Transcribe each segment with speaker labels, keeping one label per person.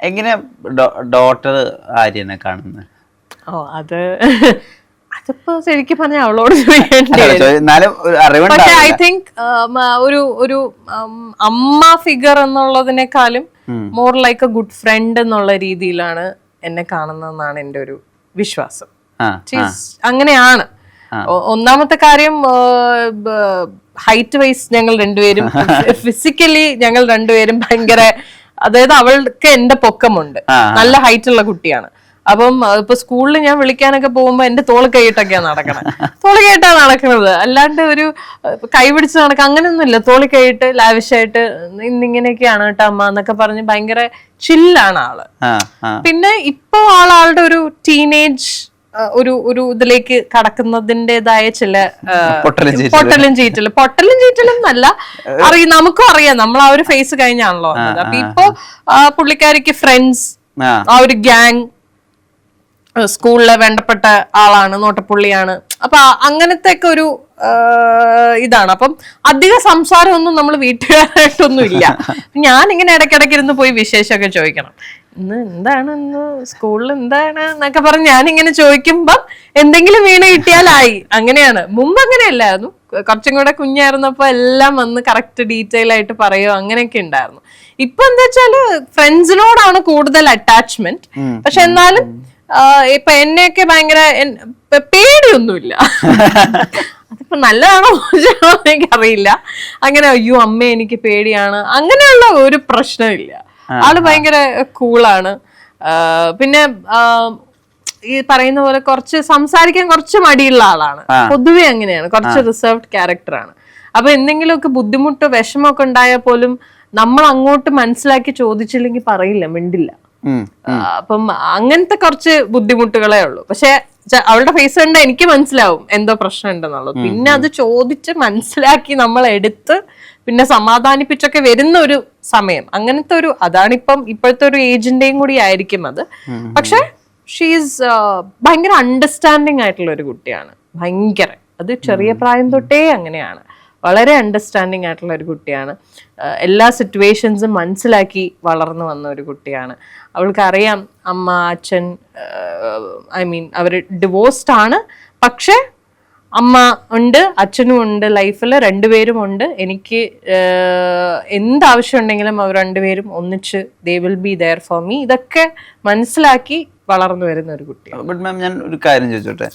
Speaker 1: എങ്ങനെ ഡോട്ടർ ആര്യനെ കാണുന്നത്?
Speaker 2: അതിപ്പോ ശരിക്കും പറഞ്ഞ അവളോട് ചോദിക്കേണ്ടി പക്ഷെ ഐ തിങ്ക് ഒരു അമ്മ ഫിഗർ എന്നുള്ളതിനേക്കാളും more like a good friend എന്നുള്ള രീതിയിലാണ് എന്നെ കാണുന്നതെന്നാണ് എൻ്റെ ഒരു വിശ്വാസം. അങ്ങനെയാണ്. ഒന്നാമത്തെ കാര്യം, ഹൈറ്റ് വൈസ് ഞങ്ങൾ രണ്ടുപേരും ഫിസിക്കലി ഞങ്ങൾ രണ്ടുപേരും ഭയങ്കര, അതായത് അവൾക്ക് എന്റെ പൊക്കമുണ്ട്, നല്ല ഹൈറ്റ് ഉള്ള കുട്ടിയാണ്. അപ്പം ഇപ്പൊ സ്കൂളിൽ ഞാൻ വിളിക്കാനൊക്കെ പോകുമ്പോ എന്റെ തോള് കൈയിട്ടൊക്കെയാണ് നടക്കണത്. തോള് കൈയിട്ടാണ് നടക്കുന്നത്, അല്ലാണ്ട് ഒരു കൈ പിടിച്ച് നടക്കുക അങ്ങനെയൊന്നും ഇല്ല. തോളി കൈയിട്ട് ലാവിഷായിട്ട് ഇന്നിങ്ങനെയൊക്കെയാണ് കേട്ടോ അമ്മ എന്നൊക്കെ പറഞ്ഞ് ഭയങ്കര ചില്ലാണ് ആള്. പിന്നെ ഇപ്പൊ ആളുടെ ഒരു ടീനേജ് ഒരു ഇതിലേക്ക് കടക്കുന്നതിൻ്റെതായ ചില പൊട്ടലും ചീറ്റലും എന്നല്ല, നമുക്കും അറിയാം, നമ്മൾ ആ ഒരു ഫേസ് കഴിഞ്ഞാണല്ലോ വന്നത്. അപ്പൊ ഇപ്പൊ പുള്ളിക്കാരിക്ക് ഫ്രണ്ട്സ്, ആ ഒരു ഗ്യാങ്, സ്കൂളിലെ വേണ്ടപ്പെട്ട ആളാണ്, നോട്ടപ്പുള്ളിയാണ്. അപ്പൊ അങ്ങനത്തെ ഒക്കെ ഒരു ഇതാണ്. അപ്പം അധിക സംസാരമൊന്നും നമ്മൾ വീട്ടുകാരായിട്ടൊന്നും ഇല്ല. ഞാനിങ്ങനെ ഇടയ്ക്കിടയ്ക്കിരുന്ന് പോയി വിശേഷമൊക്കെ ചോദിക്കണം, ഇന്ന് എന്താണ്, ഇന്ന് സ്കൂളിൽ എന്താണ് എന്നൊക്കെ പറഞ്ഞ് ഞാനിങ്ങനെ ചോദിക്കുമ്പം എന്തെങ്കിലും വീണ് കിട്ടിയാലായി. അങ്ങനെയാണ്. മുമ്പ് അങ്ങനെയല്ലായിരുന്നു, കുറച്ചും കൂടെ കുഞ്ഞായിരുന്നപ്പോ എല്ലാം വന്ന് കറക്റ്റ് ഡീറ്റെയിൽ ആയിട്ട് പറയുക അങ്ങനെയൊക്കെ ഉണ്ടായിരുന്നു. ഇപ്പൊ എന്താ വെച്ചാല് ഫ്രണ്ട്സിനോടാണ് കൂടുതൽ അറ്റാച്ച്മെന്റ്. പക്ഷെ എന്നാലും ഇപ്പൊ എന്നെയൊക്കെ ഭയങ്കര പേടിയൊന്നുമില്ല. അതിപ്പോ നല്ലതാണോ മോശമാണോ എനിക്കറിയില്ല. അങ്ങനെ അയ്യോ അമ്മ എനിക്ക് പേടിയാണ് അങ്ങനെയുള്ള ഒരു പ്രശ്നമില്ല. ആള് ഭയങ്കര കൂളാണ്. പിന്നെ ഈ പറയുന്ന പോലെ കുറച്ച് സംസാരിക്കാൻ കുറച്ച് മടിയുള്ള ആളാണ്. പൊതുവെ അങ്ങനെയാണ്, കുറച്ച് റിസർവ്ഡ് ക്യാരക്ടറാണ്. അപ്പൊ എന്തെങ്കിലുമൊക്കെ ബുദ്ധിമുട്ടോ വിഷമമൊക്കെ ഉണ്ടായാൽ പോലും നമ്മൾ അങ്ങോട്ട് മനസ്സിലാക്കി ചോദിച്ചില്ലെങ്കിൽ പറയില്ല, മിണ്ടില്ല. അപ്പം അങ്ങനത്തെ കുറച്ച് ബുദ്ധിമുട്ടുകളേ ഉള്ളൂ. പക്ഷെ അവളുടെ ഫേസ് കണ്ട എനിക്ക് മനസ്സിലാവും എന്തോ പ്രശ്നം ഉണ്ടെന്നുള്ളത്. പിന്നെ അത് ചോദിച്ച് മനസ്സിലാക്കി നമ്മൾ എടുത്ത് പിന്നെ സമാധാനിപ്പിച്ചൊക്കെ വരുന്ന ഒരു സമയം, അങ്ങനത്തെ ഒരു, അതാണിപ്പം ഇപ്പോഴത്തെ ഒരു ഏജിന്റെയും കൂടി ആയിരിക്കും അത്. പക്ഷെ ഷീസ് ഭയങ്കര അണ്ടർസ്റ്റാൻഡിങ് ആയിട്ടുള്ള ഒരു കുട്ടിയാണ്. ഭയങ്കര, അത് ചെറിയ പ്രായം തൊട്ടേ അങ്ങനെയാണ്. വളരെ അണ്ടർസ്റ്റാൻഡിങ് ആയിട്ടുള്ള ഒരു കുട്ടിയാണ്. എല്ലാ സിറ്റുവേഷൻസും മനസ്സിലാക്കി വളർന്നു വന്ന ഒരു കുട്ടിയാണ്. അവൾക്കറിയാം അമ്മ അച്ഛൻ, ഐ മീൻ അവർ ഡിവോഴ്സ്ഡ് ആണ്, പക്ഷെ അമ്മ ഉണ്ട്, അച്ഛനും ഉണ്ട്, ലൈഫിൽ രണ്ടുപേരും ഉണ്ട്. എനിക്ക് എന്താവശ്യം ഉണ്ടെങ്കിലും അവർ രണ്ടുപേരും ഒന്നിച്ച് they will be there for me. ഇതൊക്കെ മനസ്സിലാക്കി വളർന്നു വരുന്ന ഒരു കുട്ടിയാണ്.
Speaker 1: ബട്ട് മാം, ഞാൻ ഒരു കാര്യം ചോദിച്ചോട്ടെ,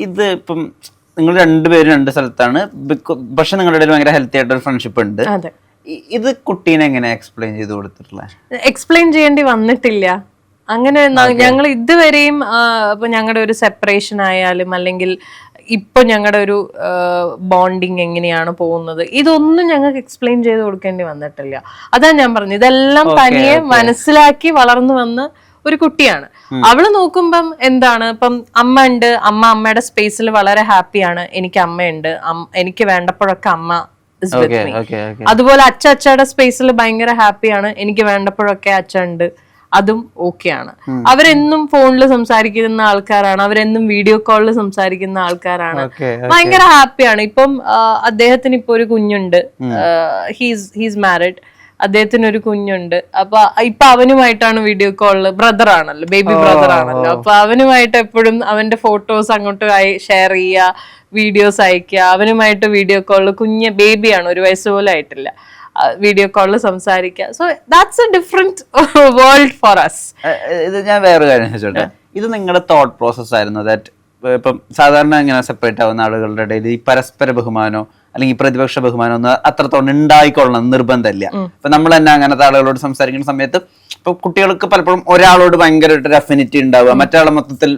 Speaker 1: ഇത് ഇപ്പം നിങ്ങൾ രണ്ടുപേരും രണ്ട് സ്ഥലത്താണ്, പക്ഷെ നിങ്ങളുടെ ഇടയിൽ ഭയങ്കര ഹെൽത്തി ആയിട്ടൊരു ഫ്രണ്ട്ഷിപ്പ് ഉണ്ട്. ഇത് കുട്ടീനെ എങ്ങനെ എക്സ്പ്ലെയിൻ ചെയ്ത് കൊടുത്തിട്ടുള്ളത്?
Speaker 2: എക്സ്പ്ലെയിൻ ചെയ്യേണ്ടി വന്നിട്ടില്ല. അങ്ങനെ ഞങ്ങൾ ഇതുവരെയും ഇപ്പൊ ഞങ്ങളുടെ ഒരു സെപ്പറേഷൻ ആയാലും അല്ലെങ്കിൽ ഇപ്പൊ ഞങ്ങളുടെ ഒരു ബോണ്ടിങ് എങ്ങനെയാണ് പോകുന്നത്, ഇതൊന്നും ഞങ്ങൾക്ക് എക്സ്പ്ലെയിൻ ചെയ്ത് കൊടുക്കേണ്ടി വന്നിട്ടില്ല. അതാ ഞാൻ പറഞ്ഞത്, ഇതെല്ലാം തനിയെ മനസ്സിലാക്കി വളർന്നു വന്ന് ഒരു കുട്ടിയാണ്. അവള് നോക്കുമ്പം എന്താണ്, ഇപ്പം അമ്മ ഉണ്ട്, അമ്മയുടെ സ്പേസിൽ വളരെ ഹാപ്പിയാണ്. എനിക്ക് അമ്മയുണ്ട്, എനിക്ക് വേണ്ടപ്പോഴൊക്കെ അമ്മ ഇസ് വിത്ത് മീ. അതുപോലെ അച്ഛയുടെ സ്പേസിൽ ഭയങ്കര ഹാപ്പിയാണ്, എനിക്ക് വേണ്ടപ്പോഴൊക്കെ അച്ഛൻ ഉണ്ട്, അതും ഓക്കെയാണ്. അവരെന്നും ഫോണിൽ സംസാരിക്കുന്ന ആൾക്കാരാണ്, അവരെന്നും വീഡിയോ കോളിൽ സംസാരിക്കുന്ന ആൾക്കാരാണ്, ഭയങ്കര ഹാപ്പിയാണ്. ഇപ്പം അദ്ദേഹത്തിന് ഇപ്പൊ ഒരു കുഞ്ഞുണ്ട്, ഹീസ് മാരിഡ്, അദ്ദേഹത്തിന് ഒരു കുഞ്ഞുണ്ട്. അപ്പൊ ഇപ്പൊ അവനുമായിട്ടാണ് വീഡിയോ കോളില്, ബ്രദർ ആണല്ലോ, ബേബി ബ്രദർ ആണല്ലോ. അപ്പൊ അവനുമായിട്ട് എപ്പോഴും അവന്റെ ഫോട്ടോസ് അങ്ങോട്ട് ഷെയർ ചെയ്യുക, വീഡിയോസ് അയക്കുക, അവനുമായിട്ട് വീഡിയോ കോളില്, കുഞ്ഞ് ബേബിയാണ്, 1 വയസ്സ് പോലും ആയിട്ടില്ല, വീഡിയോ കോളിൽ സംസാരിക്കുക. So that's a different world for us.
Speaker 1: ഇത് ഞാൻ വേറെ കാര്യം ചോദിച്ചോട്ടെ, ഇത് നിങ്ങളുടെ തോട്ട് പ്രോസസ് ആയിരുന്നു? ദാറ്റ് ഇപ്പം സാധാരണ ഇങ്ങനെ സെപ്പറേറ്റ് ആവുന്ന ആളുകളുടെ ഇടയിൽ ഈ പരസ്പര ബഹുമാനോ അല്ലെങ്കിൽ പ്രതിപക്ഷ ബഹുമാനം ഒന്നും അത്രത്തോളം ഉണ്ടായിക്കൊള്ളണം നിർബന്ധമില്ല. ഇപ്പൊ നമ്മൾ തന്നെ അങ്ങനത്തെ ആളുകളോട് സംസാരിക്കുന്ന സമയത്ത് ഇപ്പൊ കുട്ടികൾക്ക് പലപ്പോഴും ഒരാളോട് ഭയങ്കരമായിട്ട് ഒരു അഫിനിറ്റി ഉണ്ടാവുക, മറ്റാളെ മൊത്തത്തിൽ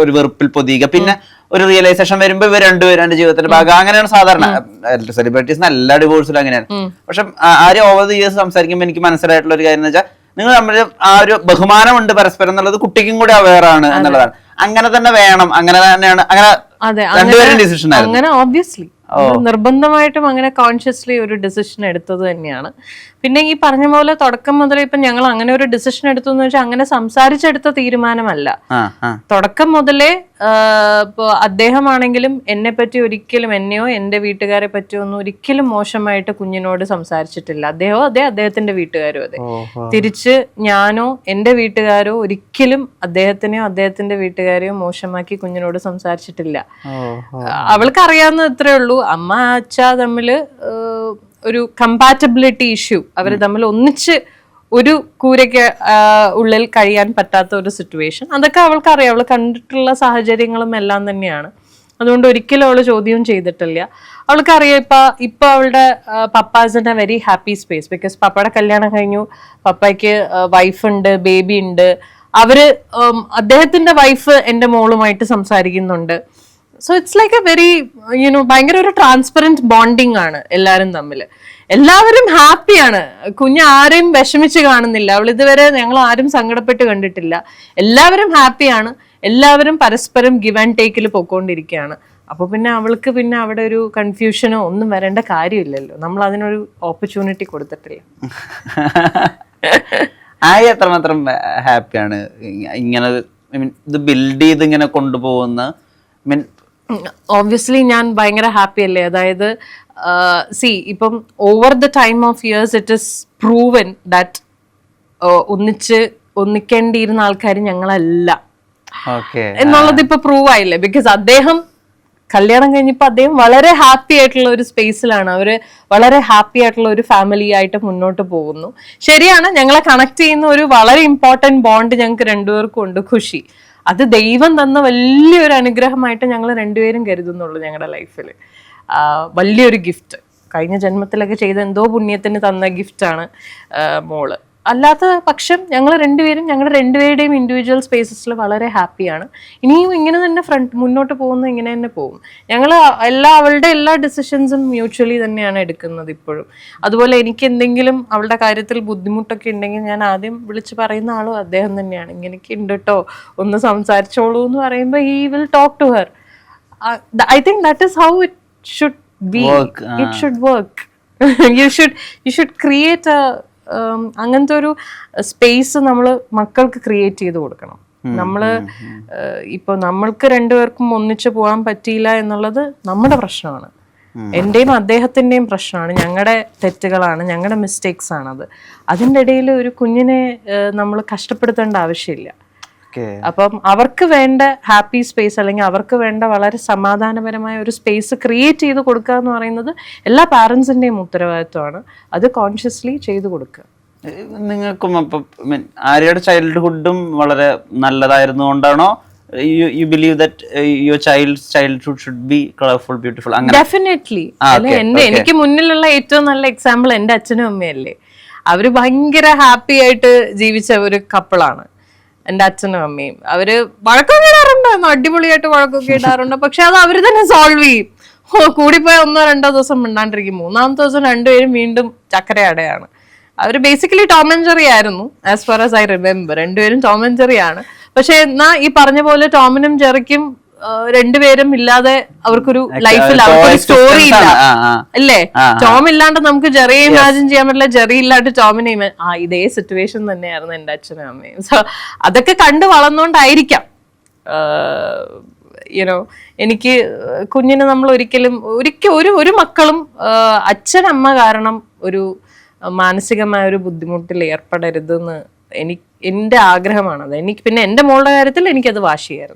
Speaker 1: ഒരു വെറുപ്പിൽ പൊതിയുക, പിന്നെ ഒരു റിയലൈസേഷൻ വരുമ്പോ ഇവർ രണ്ടുപേരും എന്റെ ജീവിതത്തിന്റെ ഭാഗം. അങ്ങനെയാണ് സാധാരണ സെലിബ്രിറ്റീസിന് എല്ലാ ഡിവോഴ്സിലും അങ്ങനെയാണ്. പക്ഷെ ആരും ഓവർ ദി ഇയേഴ്സ് സംസാരിക്കുമ്പോൾ എനിക്ക് മനസ്സിലായിട്ടുള്ള ഒരു കാര്യം എന്ന് വെച്ചാൽ, നിങ്ങൾ നമ്മൾ ആ ഒരു ബഹുമാനമുണ്ട് പരസ്പരം എന്നുള്ളത് കുട്ടിക്കും കൂടി അവെയർ ആണ് എന്നുള്ളതാണ്. അങ്ങനെ തന്നെ വേണം, അങ്ങനെ തന്നെയാണ്, അങ്ങനെ രണ്ടുപേരും ഡിസിഷൻ ആയിരുന്നു.
Speaker 2: അങ്ങനെ ഓബ്വിയസ്ലി നിർബന്ധമായിട്ടും അങ്ങനെ കോൺഷ്യസ്ലി ഒരു ഡിസിഷൻ എടുത്തത് തന്നെയാണ്. പിന്നെ ഈ പറഞ്ഞ പോലെ തുടക്കം മുതലേ ഇപ്പൊ ഞങ്ങൾ അങ്ങനെ ഒരു ഡിസിഷൻ എടുത്തു എന്ന് വെച്ചാൽ അങ്ങനെ സംസാരിച്ചെടുത്ത തീരുമാനമല്ല. തുടക്കം മുതലേ ഇപ്പൊ അദ്ദേഹമാണെങ്കിലും എന്നെ പറ്റി ഒരിക്കലും, എന്നെയോ എന്റെ വീട്ടുകാരെ പറ്റിയോ ഒന്നും ഒരിക്കലും മോശമായിട്ട് കുഞ്ഞിനോട് സംസാരിച്ചിട്ടില്ല. അദ്ദേഹത്തിന്റെ വീട്ടുകാരും അതെ. തിരിച്ച് ഞാനോ എന്റെ വീട്ടുകാരോ ഒരിക്കലും അദ്ദേഹത്തിനെയോ അദ്ദേഹത്തിന്റെ വീട്ടുകാരെയോ മോശമാക്കി കുഞ്ഞിനോട് സംസാരിച്ചിട്ടില്ല. അവൾക്ക് അറിയാവുന്ന ഇത്രേ ഉള്ളൂ, അമ്മ അച്ഛ തമ്മില് ഒരു കമ്പാറ്റബിലിറ്റി ഇഷ്യൂ, അവര് തമ്മിൽ ഒന്നിച്ച് ഒരു കൂരയ്ക്ക് ഉള്ളിൽ കഴിയാൻ പറ്റാത്ത ഒരു സിറ്റുവേഷൻ, അതൊക്കെ അവൾക്ക് അറിയാം. അവൾ കണ്ടിട്ടുള്ള സാഹചര്യങ്ങളും എല്ലാം തന്നെയാണ്. അതുകൊണ്ട് ഒരിക്കലും അവള് ചോദ്യം ചെയ്തിട്ടില്ല. അവൾക്കറിയാം ഇപ്പൊ അവളുടെ papa's in a very happy space. Because പപ്പയുടെ കല്യാണം കഴിഞ്ഞു, പപ്പയ്ക്ക് വൈഫ് ഉണ്ട്, ബേബി ഉണ്ട്. അദ്ദേഹത്തിന്റെ വൈഫ് എന്റെ മോളുമായിട്ട് സംസാരിക്കുന്നുണ്ട്. So it's like A very ഭയങ്കര ഒരു ട്രാൻസ്പെറന്റ് ബോണ്ടിങ് ആണ് എല്ലാവരും തമ്മിൽ. എല്ലാവരും ഹാപ്പിയാണ്. കുഞ്ഞ് ആരെയും വിഷമിച്ച് കാണുന്നില്ല. അവൾ ഇതുവരെ ഞങ്ങൾ ആരും സങ്കടപ്പെട്ട് കണ്ടിട്ടില്ല. എല്ലാവരും ഹാപ്പിയാണ്. എല്ലാവരും പരസ്പരം ഗിവ് ആൻഡ് ടേക്കിൽ പൊക്കോണ്ടിരിക്കുകയാണ്. അപ്പൊ പിന്നെ അവൾക്ക് പിന്നെ അവിടെ ഒരു കൺഫ്യൂഷനോ ഒന്നും വരേണ്ട കാര്യമില്ലല്ലോ. നമ്മൾ അതിനൊരു ഓപ്പർച്യൂണിറ്റി കൊടുത്തിട്ടില്ല.
Speaker 1: ആയി എത്രമാത്രം ഹാപ്പിയാണ് ഇങ്ങനെ ഇത് ബിൽഡ് ചെയ്ത് ഇങ്ങനെ കൊണ്ടുപോകുന്ന?
Speaker 2: ഓബ്വിയസ്ലി ഞാൻ ഭയങ്കര ഹാപ്പി അല്ലേ. അതായത് ഇപ്പം over the time of years it is proven that ഒന്നിക്കേണ്ടിയിരുന്ന ആൾക്കാർ ഞങ്ങളല്ല എന്നുള്ളത് ഇപ്പൊ പ്രൂവ് ആയില്ലേ. ബിക്കോസ് അദ്ദേഹം കല്യാണം കഴിഞ്ഞപ്പോ അദ്ദേഹം വളരെ ഹാപ്പി ആയിട്ടുള്ള ഒരു സ്പേസിലാണ്. അവര് വളരെ ഹാപ്പി ആയിട്ടുള്ള ഒരു ഫാമിലി ആയിട്ട് മുന്നോട്ട് പോകുന്നു. ശരിയാണ്, ഞങ്ങളെ കണക്ട് ചെയ്യുന്ന ഒരു വളരെ ഇമ്പോർട്ടന്റ് ബോണ്ട് ഞങ്ങൾക്ക് രണ്ടുപേർക്കും ഉണ്ട്, ഖുഷി. അത് ദൈവം തന്ന വലിയൊരു അനുഗ്രഹമായിട്ട് ഞങ്ങൾ രണ്ടുപേരും കരുതുന്നുള്ളൂ. ഞങ്ങളുടെ ലൈഫിൽ വലിയൊരു ഗിഫ്റ്റ്, കഴിഞ്ഞ ജന്മത്തിലൊക്കെ ചെയ്ത എന്തോ പുണ്യത്തിന് തന്ന ഗിഫ്റ്റാണ് മോള്. അല്ലാത്ത പക്ഷം ഞങ്ങൾ രണ്ടുപേരും ഞങ്ങളുടെ രണ്ടുപേരുടെയും ഇൻഡിവിജ്വൽ സ്പേസസിൽ വളരെ ഹാപ്പിയാണ്. ഇനിയും ഇങ്ങനെ തന്നെ മുന്നോട്ട് പോകുന്നത് ഇങ്ങനെ തന്നെ പോകും. ഞങ്ങൾ അവളുടെ എല്ലാ ഡിസിഷൻസും മ്യൂച്വലി തന്നെയാണ് എടുക്കുന്നത് ഇപ്പോഴും. അതുപോലെ എനിക്ക് എന്തെങ്കിലും അവളുടെ കാര്യത്തിൽ ബുദ്ധിമുട്ടൊക്കെ ഉണ്ടെങ്കിൽ ഞാൻ ആദ്യം വിളിച്ച് പറയുന്ന ആളും അദ്ദേഹം തന്നെയാണ്. ഇങ്ങനെയൊക്കെ ഉണ്ട് കേട്ടോ, ഒന്ന് സംസാരിച്ചോളൂ എന്ന് പറയുമ്പോൾ he will talk to her. I think that is how it should be. It should work. You should create അങ്ങനത്തെ ഒരു സ്പേസ് നമ്മൾ മക്കൾക്ക് ക്രിയേറ്റ് ചെയ്ത് കൊടുക്കണം. നമ്മള് ഇപ്പൊ നമ്മൾക്ക് രണ്ടുപേർക്കും ഒന്നിച്ചു പോകാൻ പറ്റിയില്ല എന്നുള്ളത് നമ്മുടെ പ്രശ്നമാണ്, എന്റെയും അദ്ദേഹത്തിന്റെയും പ്രശ്നമാണ്, ഞങ്ങളുടെ തെറ്റുകളാണ്, ഞങ്ങളുടെ മിസ്റ്റേക്സ് ആണത്. അതിൻ്റെ ഇടയിൽ ഒരു കുഞ്ഞിനെ നമ്മൾ കഷ്ടപ്പെടുത്തേണ്ട ആവശ്യമില്ല. അപ്പം അവർക്ക് വേണ്ട ഹാപ്പി സ്പേസ് അല്ലെങ്കിൽ അവർക്ക് വേണ്ട വളരെ സമാധാനപരമായ ഒരു സ്പേസ് ക്രിയേറ്റ് ചെയ്ത് കൊടുക്കുക എന്ന് പറയുന്നത് എല്ലാ പാരൻസിന്റെയും ഉത്തരവാദിത്വമാണ്. അത് കോൺഷ്യസ്ലി ചെയ്തു കൊടുക്കുക.
Speaker 1: നിങ്ങൾക്കും അപ്പം ആര്യയുടെ ചൈൽഡ്ഹുഡും വളരെ നല്ലതായിരുന്നു കൊണ്ടാണോ you believe that your childhood should be colorful, beautiful?
Speaker 2: Definitely. എനിക്ക് മുന്നിലുള്ള ഏറ്റവും നല്ല എക്സാമ്പിൾ എന്റെ അച്ഛനും അമ്മയല്ലേ. അവര് ഭയങ്കര ഹാപ്പി ആയിട്ട് ജീവിച്ച ഒരു കപ്പിളാണ് എന്റെ അച്ഛനും അമ്മയും. അവര് വഴക്കൊക്കെ ഇടാറുണ്ട്, അടിപൊളിയായിട്ട് വഴക്കൊക്കെ ഇടാറുണ്ട്. പക്ഷെ അത് അവര് തന്നെ സോൾവ് ചെയ്യും. കൂടിപ്പോയ 1-2 ദിവസം മിണ്ടാണ്ടിരിക്കും, 3-ാമത്തെ ദിവസം രണ്ടുപേരും വീണ്ടും ചക്കരയടയാണ്. അവര് ബേസിക്കലി ടോം ആൻഡ് ജെറി ആയിരുന്നു, as far as I remember. രണ്ടുപേരും ടോം ആൻഡ് ജെറി ആണ്. പക്ഷെ എന്നാ ഈ പറഞ്ഞ പോലെ ടോമിനും ജെറിക്കും രണ്ടുപേരും ഇല്ലാതെ അവർക്കൊരു ലൈഫിൽ അവർക്കൊരു സ്റ്റോറി ഇല്ല അല്ലേ. ടോം ഇല്ലാണ്ട് നമുക്ക് ജെറിയെ ഇമാജിൻ ചെയ്യാൻ പറ്റില്ല, ജെറി ഇല്ലാണ്ട് ടോമിനെ ഇതേ സിറ്റുവേഷൻ തന്നെയായിരുന്നു എന്റെ അച്ഛനും അമ്മയും. സോ അതൊക്കെ കണ്ടു വളർന്നുകൊണ്ടായിരിക്കാം എനിക്ക് കുഞ്ഞിനെ നമ്മൾ ഒരു മക്കളും അച്ഛനമ്മ കാരണം ഒരു മാനസികമായ ഒരു ബുദ്ധിമുട്ടിൽ ഏർപ്പെടരുതെന്ന് എന്റെ ആഗ്രഹമാണത്. പിന്നെ എന്റെ മോളുടെ കാര്യത്തിൽ എനിക്കത് വാശിയായിരുന്നു.